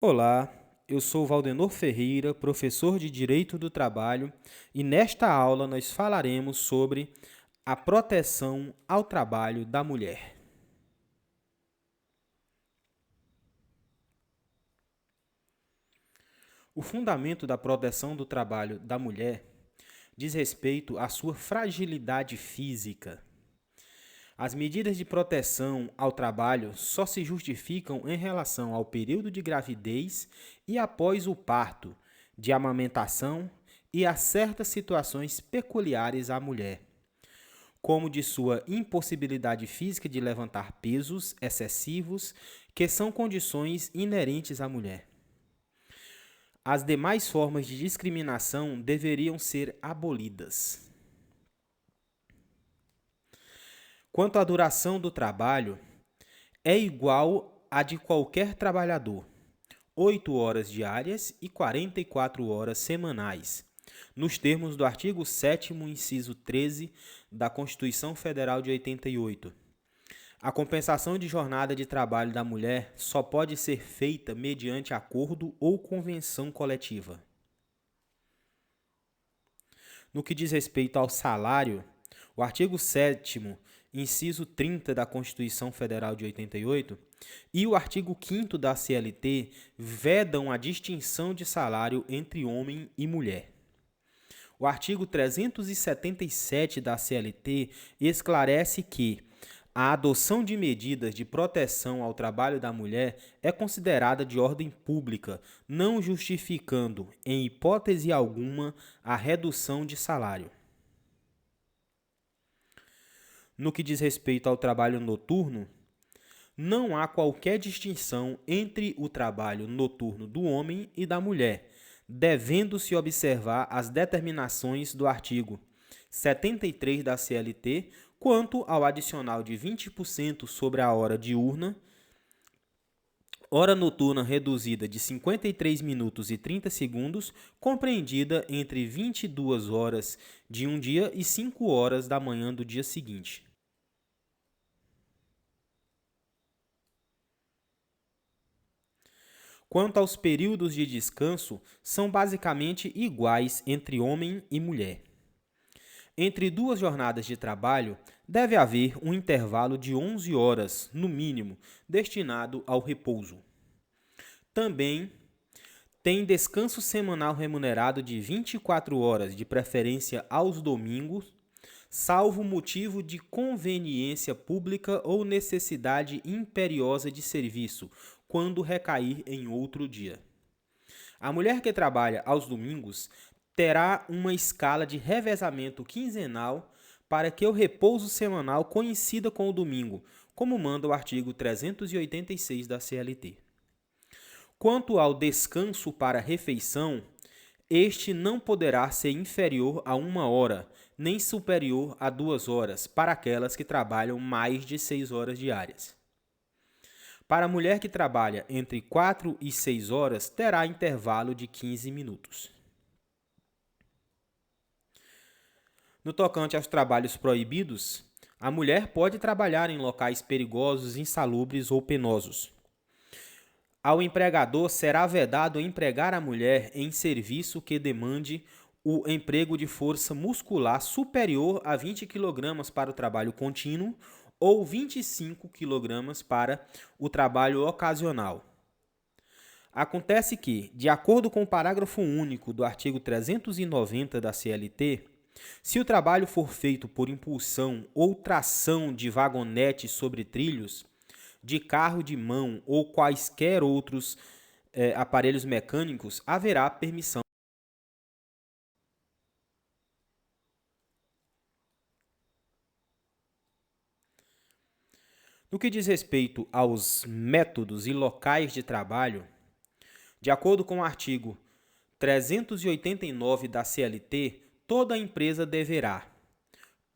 Olá, eu sou Valdenor Ferreira, professor de Direito do Trabalho, e nesta aula nós falaremos sobre a proteção ao trabalho da mulher. O fundamento da proteção do trabalho da mulher diz respeito à sua fragilidade física. As medidas de proteção ao trabalho só se justificam em relação ao período de gravidez e após o parto, de amamentação e a certas situações peculiares à mulher, como de sua impossibilidade física de levantar pesos excessivos, que são condições inerentes à mulher. As demais formas de discriminação deveriam ser abolidas. Quanto à duração do trabalho, é igual à de qualquer trabalhador, 8 horas diárias e 44 horas semanais, nos termos do artigo 7º, inciso 13 da Constituição Federal de 88. A compensação de jornada de trabalho da mulher só pode ser feita mediante acordo ou convenção coletiva. No que diz respeito ao salário, o artigo 7º, inciso 30 da Constituição Federal de 88 e o artigo 5º da CLT vedam a distinção de salário entre homem e mulher. O artigo 377 da CLT esclarece que a adoção de medidas de proteção ao trabalho da mulher é considerada de ordem pública, não justificando, em hipótese alguma, a redução de salário. No que diz respeito ao trabalho noturno, não há qualquer distinção entre o trabalho noturno do homem e da mulher, devendo-se observar as determinações do artigo 73 da CLT quanto ao adicional de 20% sobre a hora diurna, hora noturna reduzida de 53 minutos e 30 segundos, compreendida entre 22 horas de um dia e 5 horas da manhã do dia seguinte. Quanto aos períodos de descanso, são basicamente iguais entre homem e mulher. Entre duas jornadas de trabalho, deve haver um intervalo de 11 horas, no mínimo, destinado ao repouso. Também tem descanso semanal remunerado de 24 horas, de preferência aos domingos, salvo motivo de conveniência pública ou necessidade imperiosa de serviço, quando recair em outro dia. A mulher que trabalha aos domingos terá uma escala de revezamento quinzenal para que o repouso semanal coincida com o domingo, como manda o artigo 386 da CLT. Quanto ao descanso para refeição, este não poderá ser inferior a 1 hora, nem superior a 2 horas, para aquelas que trabalham mais de 6 horas diárias. Para a mulher que trabalha entre 4 e 6 horas, terá intervalo de 15 minutos. No tocante aos trabalhos proibidos, a mulher pode trabalhar em locais perigosos, insalubres ou penosos. Ao empregador será vedado empregar a mulher em serviço que demande o emprego de força muscular superior a 20 kg para o trabalho contínuo ou 25 kg para o trabalho ocasional. Acontece que, de acordo com o parágrafo único do artigo 390 da CLT, se o trabalho for feito por impulsão ou tração de vagonete sobre trilhos, de carro de mão ou quaisquer outros aparelhos mecânicos, haverá permissão. No que diz respeito aos métodos e locais de trabalho, de acordo com o artigo 389 da CLT, toda empresa deverá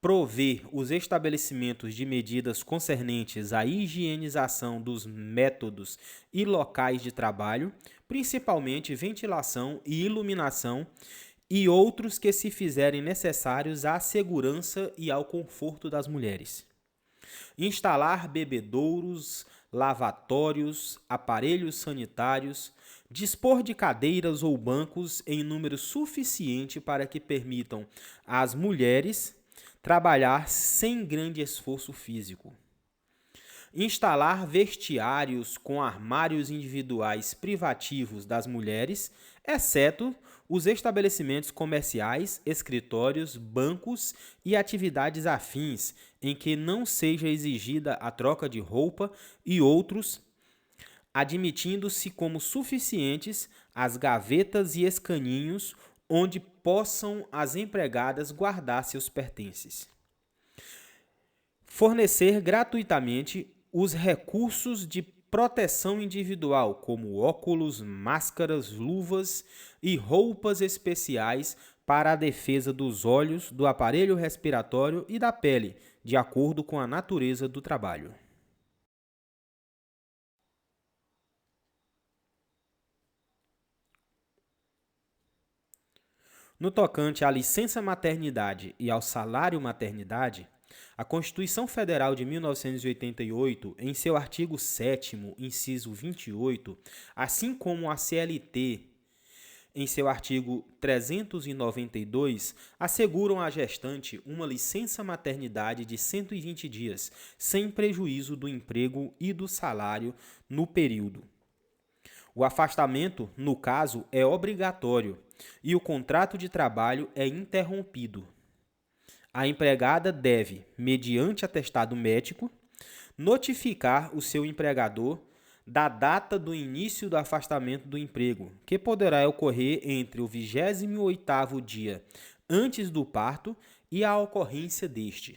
prover os estabelecimentos de medidas concernentes à higienização dos métodos e locais de trabalho, principalmente ventilação e iluminação, e outros que se fizerem necessários à segurança e ao conforto das mulheres. Instalar bebedouros, lavatórios, aparelhos sanitários, dispor de cadeiras ou bancos em número suficiente para que permitam às mulheres trabalhar sem grande esforço físico. Instalar vestiários com armários individuais privativos das mulheres, exceto os estabelecimentos comerciais, escritórios, bancos e atividades afins em que não seja exigida a troca de roupa e outros, admitindo-se como suficientes as gavetas e escaninhos onde possam as empregadas guardar seus pertences. Fornecer gratuitamente os recursos de proteção individual, como óculos, máscaras, luvas e roupas especiais para a defesa dos olhos, do aparelho respiratório e da pele, de acordo com a natureza do trabalho. No tocante à licença maternidade e ao salário maternidade, a Constituição Federal de 1988, em seu artigo 7º, inciso 28, assim como a CLT, em seu artigo 392, asseguram à gestante uma licença maternidade de 120 dias, sem prejuízo do emprego e do salário no período. O afastamento, no caso, é obrigatório e o contrato de trabalho é interrompido. A empregada deve, mediante atestado médico, notificar o seu empregador da data do início do afastamento do emprego, que poderá ocorrer entre o 28º dia antes do parto e a ocorrência deste.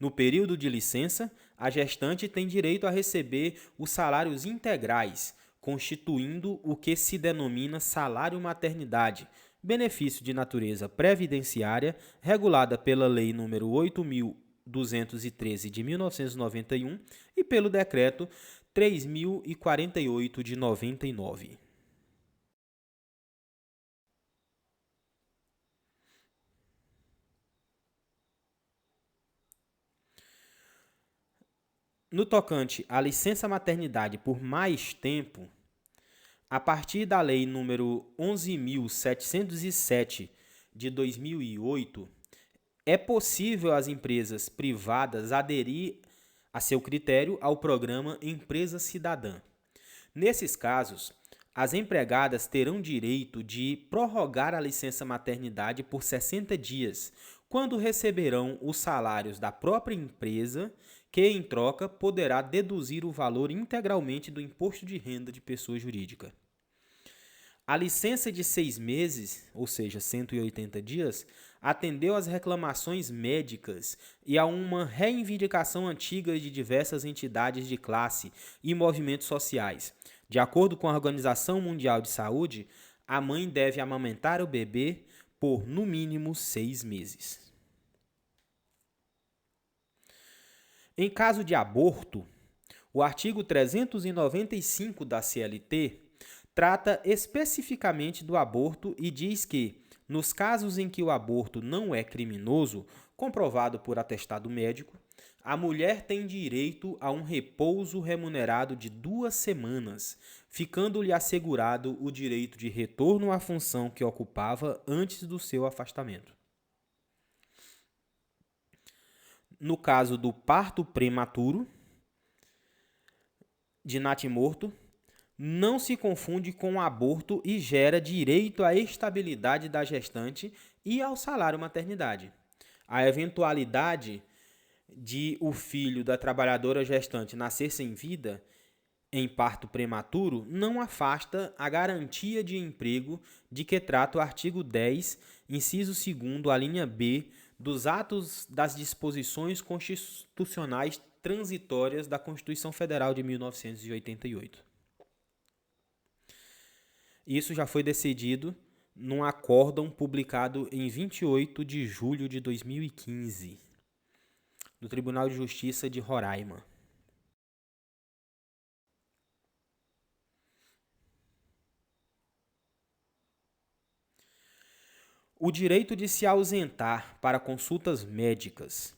No período de licença, a gestante tem direito a receber os salários integrais, constituindo o que se denomina salário maternidade, benefício de natureza previdenciária, regulada pela Lei nº 8.213 de 1991 e pelo Decreto 3.048 de 99. No tocante à licença maternidade por mais tempo, a partir da Lei nº 11.707 de 2008, é possível às empresas privadas aderir a seu critério ao programa Empresa Cidadã. Nesses casos, as empregadas terão direito de prorrogar a licença maternidade por 60 dias, quando receberão os salários da própria empresa, que, em troca, poderá deduzir o valor integralmente do imposto de renda de pessoa jurídica. A licença de 6 meses, ou seja, 180 dias, atendeu às reclamações médicas e a uma reivindicação antiga de diversas entidades de classe e movimentos sociais. De acordo com a Organização Mundial de Saúde, a mãe deve amamentar o bebê por, no mínimo, 6 meses. Em caso de aborto, o artigo 395 da CLT trata especificamente do aborto e diz que, nos casos em que o aborto não é criminoso, comprovado por atestado médico, a mulher tem direito a um repouso remunerado de 2 semanas, ficando-lhe assegurado o direito de retorno à função que ocupava antes do seu afastamento. No caso do parto prematuro de natimorto, não se confunde com o aborto e gera direito à estabilidade da gestante e ao salário maternidade. A eventualidade de o filho da trabalhadora gestante nascer sem vida em parto prematuro não afasta a garantia de emprego de que trata o artigo 10, inciso 2º, a linha B, dos atos das disposições constitucionais transitórias da Constituição Federal de 1988. Isso já foi decidido num acórdão publicado em 28 de julho de 2015, no Tribunal de Justiça de Roraima. O direito de se ausentar para consultas médicas.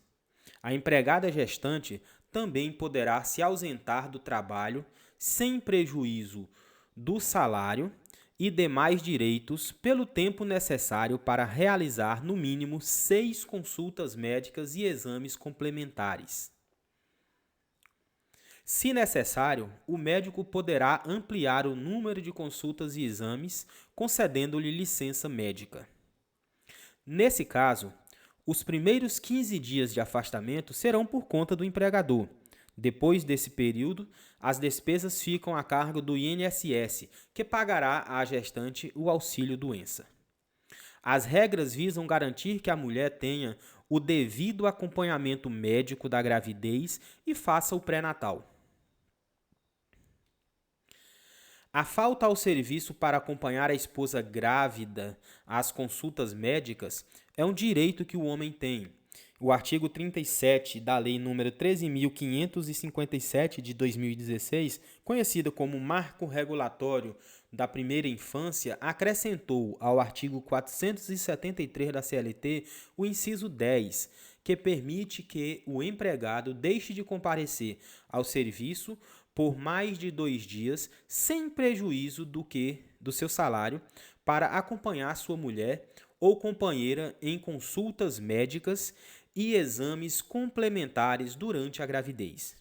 A empregada gestante também poderá se ausentar do trabalho sem prejuízo do salário e demais direitos pelo tempo necessário para realizar no mínimo 6 consultas médicas e exames complementares. Se necessário, o médico poderá ampliar o número de consultas e exames, concedendo-lhe licença médica. Nesse caso, os primeiros 15 dias de afastamento serão por conta do empregador. Depois desse período, as despesas ficam a cargo do INSS, que pagará à gestante o auxílio-doença. As regras visam garantir que a mulher tenha o devido acompanhamento médico da gravidez e faça o pré-natal. A falta ao serviço para acompanhar a esposa grávida às consultas médicas é um direito que o homem tem. O artigo 37 da Lei nº 13.557 de 2016, conhecida como Marco Regulatório da Primeira Infância, acrescentou ao artigo 473 da CLT o inciso 10, que permite que o empregado deixe de comparecer ao serviço por mais de 2 dias, sem prejuízo do seu salário, para acompanhar sua mulher ou companheira em consultas médicas e exames complementares durante a gravidez.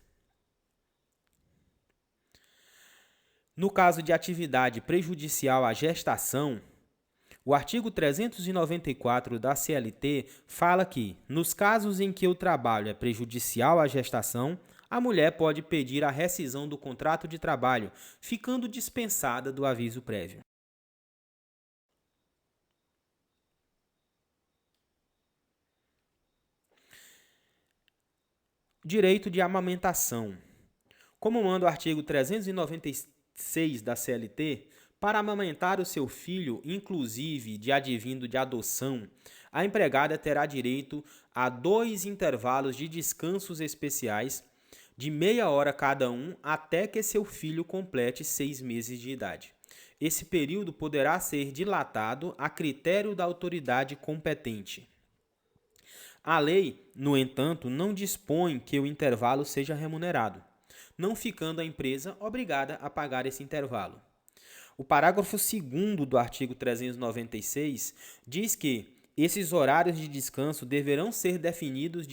No caso de atividade prejudicial à gestação, o artigo 394 da CLT fala que, nos casos em que o trabalho é prejudicial à gestação, a mulher pode pedir a rescisão do contrato de trabalho, ficando dispensada do aviso prévio. Direito de amamentação. Como manda o artigo 396 da CLT, para amamentar o seu filho, inclusive de advindo de adoção, a empregada terá direito a 2 intervalos de descansos especiais de meia hora cada um até que seu filho complete 6 meses de idade. Esse período poderá ser dilatado a critério da autoridade competente. A lei, no entanto, não dispõe que o intervalo seja remunerado, não ficando a empresa obrigada a pagar esse intervalo. O parágrafo 2º do artigo 396 diz que esses horários de descanso deverão ser definidos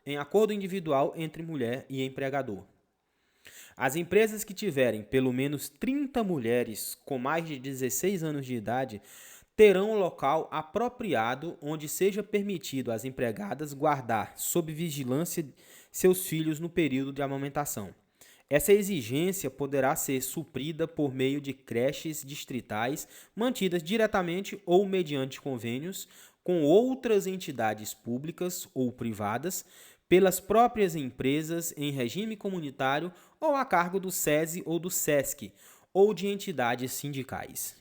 em acordo individual entre mulher e empregador. As empresas que tiverem pelo menos 30 mulheres com mais de 16 anos de idade terão um local apropriado onde seja permitido às empregadas guardar sob vigilância seus filhos no período de amamentação. Essa exigência poderá ser suprida por meio de creches distritais mantidas diretamente ou mediante convênios com outras entidades públicas ou privadas, pelas próprias empresas em regime comunitário ou a cargo do SESI ou do SESC, ou de entidades sindicais.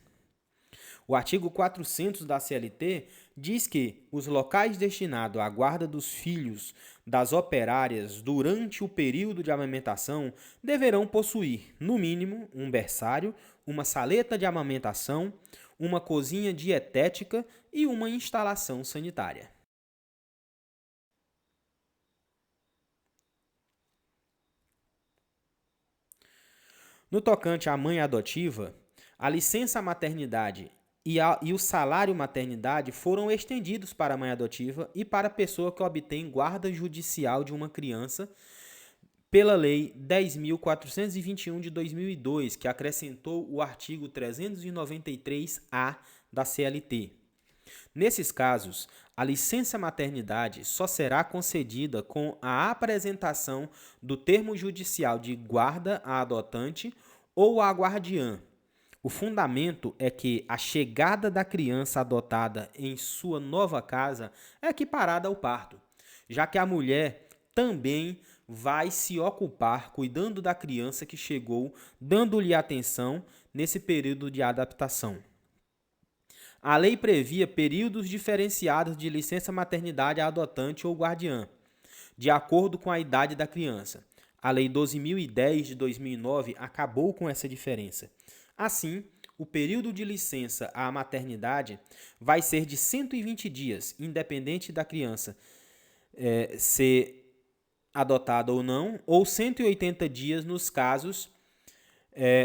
O artigo 400 da CLT diz que os locais destinados à guarda dos filhos das operárias durante o período de amamentação deverão possuir, no mínimo, um berçário, uma saleta de amamentação, uma cozinha dietética e uma instalação sanitária. No tocante à mãe adotiva, a licença maternidade e o salário maternidade foram estendidos para a mãe adotiva e para a pessoa que obtém guarda judicial de uma criança pela Lei 10.421 de 2002, que acrescentou o artigo 393-A da CLT. Nesses casos, a licença maternidade só será concedida com a apresentação do termo judicial de guarda à adotante ou à guardiã. O fundamento é que a chegada da criança adotada em sua nova casa é equiparada ao parto, já que a mulher também vai se ocupar cuidando da criança que chegou, dando-lhe atenção nesse período de adaptação. A lei previa períodos diferenciados de licença maternidade à adotante ou guardiã, de acordo com a idade da criança. A Lei 12.010 de 2009 acabou com essa diferença. Assim, o período de licença à maternidade vai ser de 120 dias, independente da criança ser adotada ou não, ou 180 dias nos casos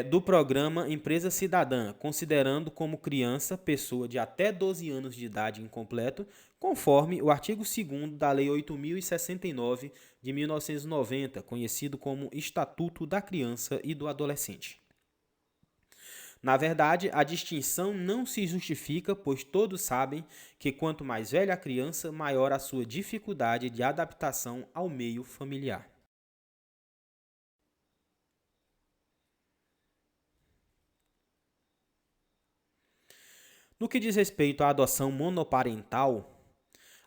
do programa Empresa Cidadã, considerando como criança pessoa de até 12 anos de idade incompleto, conforme o artigo 2º da Lei 8.069 de 1990, conhecido como Estatuto da Criança e do Adolescente. Na verdade, a distinção não se justifica, pois todos sabem que quanto mais velha a criança, maior a sua dificuldade de adaptação ao meio familiar. No que diz respeito à adoção monoparental,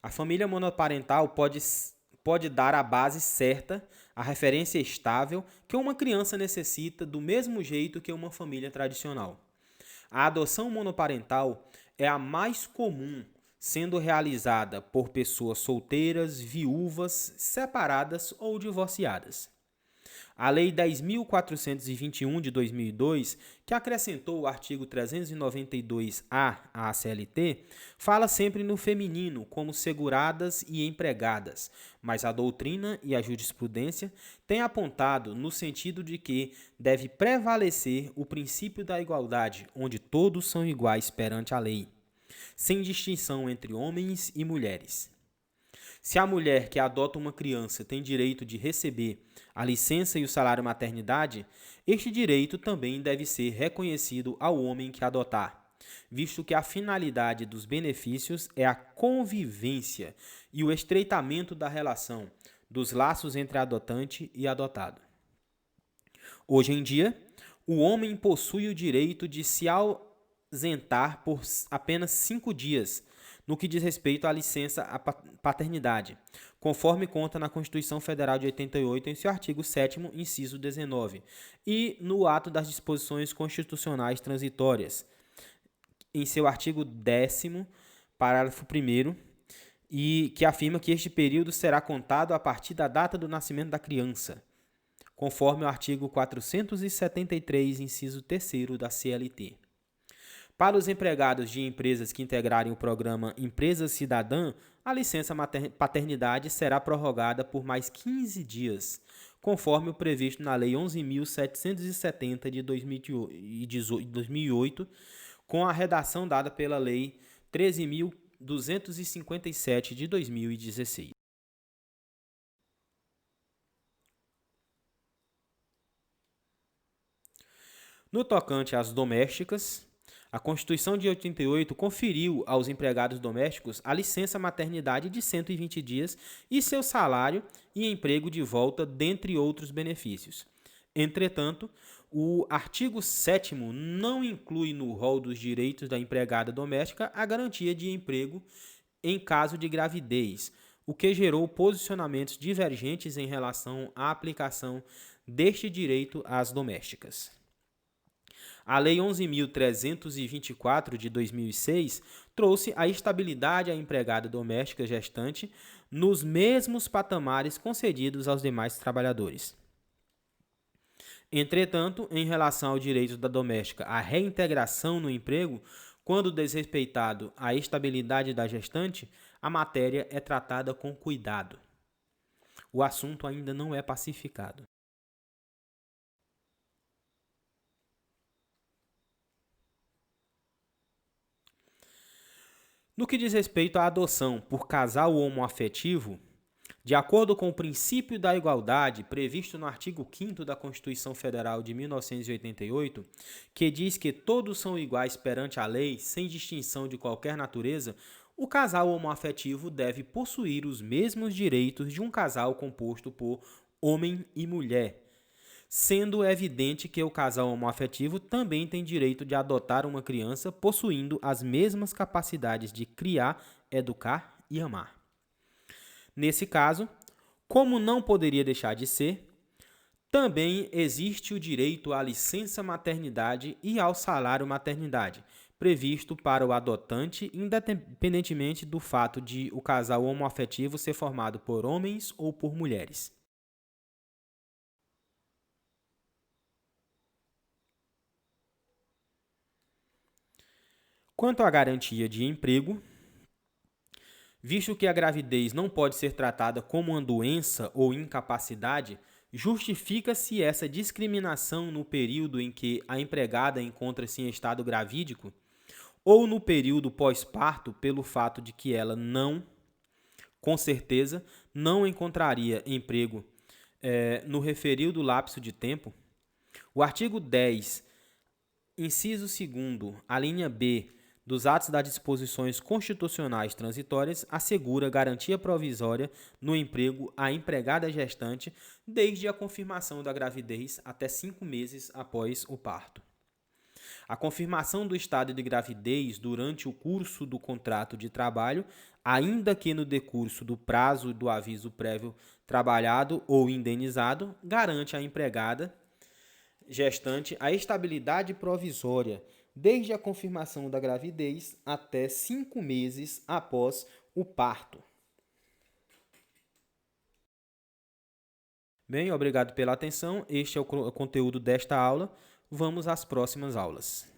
a família monoparental pode dar a base certa, a referência estável que uma criança necessita do mesmo jeito que uma família tradicional. A adoção monoparental é a mais comum, sendo realizada por pessoas solteiras, viúvas, separadas ou divorciadas. A Lei 10.421 de 2002, que acrescentou o artigo 392-A à CLT, fala sempre no feminino como seguradas e empregadas, mas a doutrina e a jurisprudência têm apontado no sentido de que deve prevalecer o princípio da igualdade, onde todos são iguais perante a lei, sem distinção entre homens e mulheres. Se a mulher que adota uma criança tem direito de receber a licença e o salário maternidade, este direito também deve ser reconhecido ao homem que adotar, visto que a finalidade dos benefícios é a convivência e o estreitamento da relação, dos laços entre adotante e adotado. Hoje em dia, o homem possui o direito de se ausentar por apenas 5 dias, no que diz respeito à licença à paternidade, conforme consta na Constituição Federal de 88, em seu artigo 7º, inciso 19, e no ato das disposições constitucionais transitórias, em seu artigo 10º, parágrafo 1º, e que afirma que este período será contado a partir da data do nascimento da criança, conforme o artigo 473, inciso 3º da CLT. Para os empregados de empresas que integrarem o programa Empresa Cidadã, a licença paternidade será prorrogada por mais 15 dias, conforme o previsto na Lei 11.770 de 2008, com a redação dada pela Lei 13.257 de 2016. No tocante às domésticas, a Constituição de 88 conferiu aos empregados domésticos a licença maternidade de 120 dias e seu salário e emprego de volta, dentre outros benefícios. Entretanto, o artigo 7º não inclui no rol dos direitos da empregada doméstica a garantia de emprego em caso de gravidez, o que gerou posicionamentos divergentes em relação à aplicação deste direito às domésticas. A Lei 11.324 de 2006 trouxe a estabilidade à empregada doméstica gestante nos mesmos patamares concedidos aos demais trabalhadores. Entretanto, em relação ao direito da doméstica à reintegração no emprego, quando desrespeitado a estabilidade da gestante, a matéria é tratada com cuidado. O assunto ainda não é pacificado. No que diz respeito à adoção por casal homoafetivo, de acordo com o princípio da igualdade previsto no artigo 5º da Constituição Federal de 1988, que diz que todos são iguais perante a lei, sem distinção de qualquer natureza, o casal homoafetivo deve possuir os mesmos direitos de um casal composto por homem e mulher, sendo evidente que o casal homoafetivo também tem direito de adotar uma criança possuindo as mesmas capacidades de criar, educar e amar. Nesse caso, como não poderia deixar de ser, também existe o direito à licença maternidade e ao salário maternidade, previsto para o adotante, independentemente do fato de o casal homoafetivo ser formado por homens ou por mulheres. Quanto à garantia de emprego, Visto que a gravidez não pode ser tratada como uma doença ou incapacidade, justifica-se essa discriminação no período em que a empregada encontra-se em estado gravídico ou no período pós-parto pelo fato de que ela com certeza, não encontraria emprego no referido lapso de tempo. O artigo 10, inciso 2º, a linha B dos atos das disposições constitucionais transitórias assegura garantia provisória no emprego à empregada gestante desde a confirmação da gravidez até 5 meses após o parto. A confirmação do estado de gravidez durante o curso do contrato de trabalho, ainda que no decurso do prazo do aviso prévio trabalhado ou indenizado, garante à empregada gestante a estabilidade provisória desde a confirmação da gravidez até 5 meses após o parto. Bem, obrigado pela atenção. Este é o conteúdo desta aula. Vamos às próximas aulas.